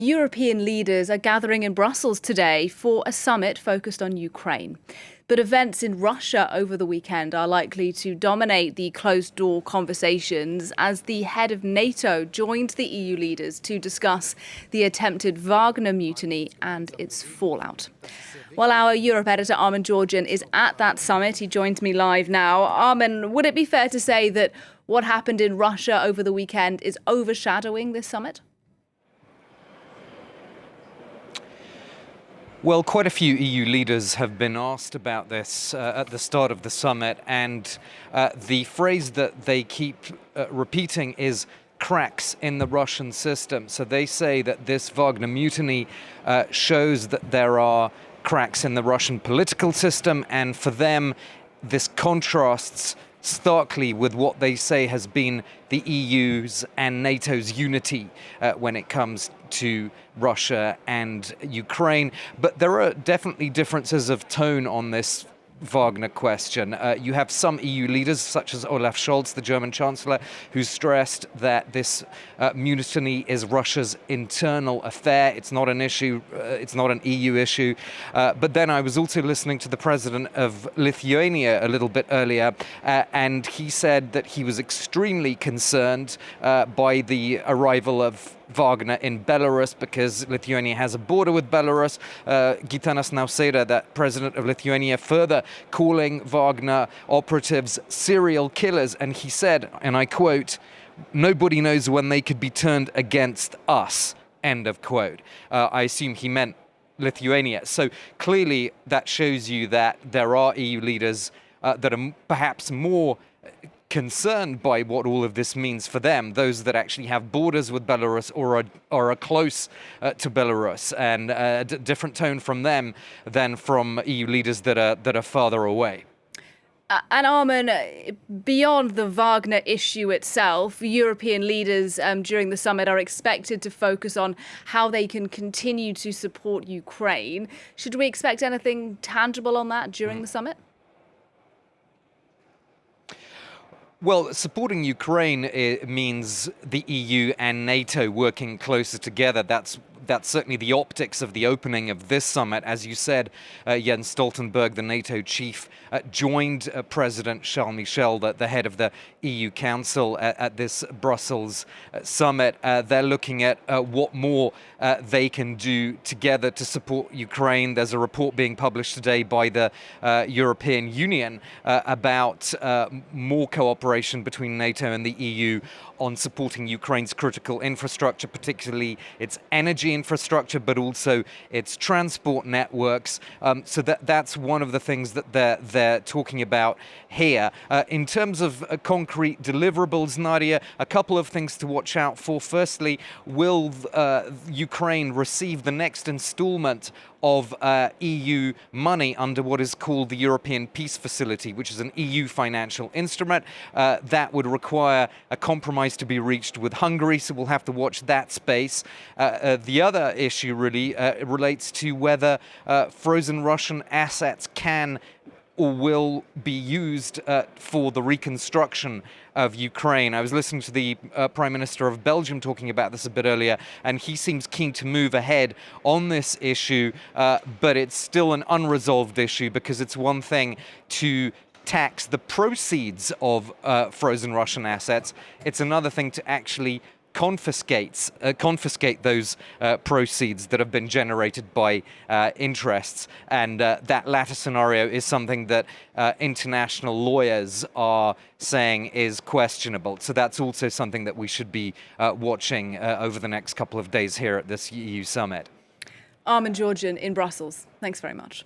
European leaders are gathering in Brussels today for a summit focused on Ukraine. But events in Russia over the weekend are likely to dominate the closed-door conversations as the head of NATO joined the EU leaders to discuss the attempted Wagner mutiny and its fallout. While our Europe editor Armand Georgian is at that summit, he joins me live now. Armen, would it be fair to say that what happened in Russia over the weekend is overshadowing this summit? Well, quite a few EU leaders have been asked about this at the start of the summit, and the phrase that they keep repeating is cracks in the Russian system. So they say that this Wagner mutiny shows that there are cracks in the Russian political system, and for them, this contrasts starkly with what they say has been the EU's and NATO's unity when it comes to Russia and Ukraine. But there are definitely differences of tone on this Wagner question. You have some EU leaders, such as Olaf Scholz, the German Chancellor, who stressed that this mutiny is Russia's internal affair. It's not an issue, it's not an EU issue. But then I was also listening to the president of Lithuania a little bit earlier, and he said that he was extremely concerned by the arrival of Wagner in Belarus, because Lithuania has a border with Belarus. Gitanas Nausėda, that president of Lithuania, further calling Wagner operatives serial killers. And he said, and I quote, "Nobody knows when they could be turned against us," end of quote. I assume he meant Lithuania. So clearly that shows you that there are EU leaders that are perhaps more concerned by what all of this means for them, those that actually have borders with Belarus or are close to Belarus, and a different tone from them than from EU leaders that are farther away. And Armen, beyond the Wagner issue itself, European leaders during the summit are expected to focus on how they can continue to support Ukraine. Should we expect anything tangible on that during the summit? Well, supporting Ukraine means the EU and NATO working closer together. That's certainly the optics of the opening of this summit. As you said, Jens Stoltenberg, the NATO chief, joined President Charles Michel, the head of the EU Council, at this Brussels summit. They're looking at what more they can do together to support Ukraine. There's a report being published today by the European Union about more cooperation between NATO and the EU on supporting Ukraine's critical infrastructure, particularly its energy infrastructure, but also its transport networks. So that's one of the things that they're talking about here. In terms of concrete deliverables, Nadia, a couple of things to watch out for. Firstly, will Ukraine receive the next installment of EU money under what is called the European Peace Facility, which is an EU financial instrument that would require a compromise to be reached with Hungary, so we'll have to watch that space. The other issue really relates to whether frozen Russian assets can or will be used for the reconstruction of Ukraine. I was listening to the Prime Minister of Belgium talking about this a bit earlier, and he seems keen to move ahead on this issue, but it's still an unresolved issue, because it's one thing to tax the proceeds of frozen Russian assets. It's another thing to actually confiscate those proceeds that have been generated by interests, and that latter scenario is something that international lawyers are saying is questionable. So that's also something that we should be watching over the next couple of days here at this EU summit. Armand Georgian in Brussels, thanks very much.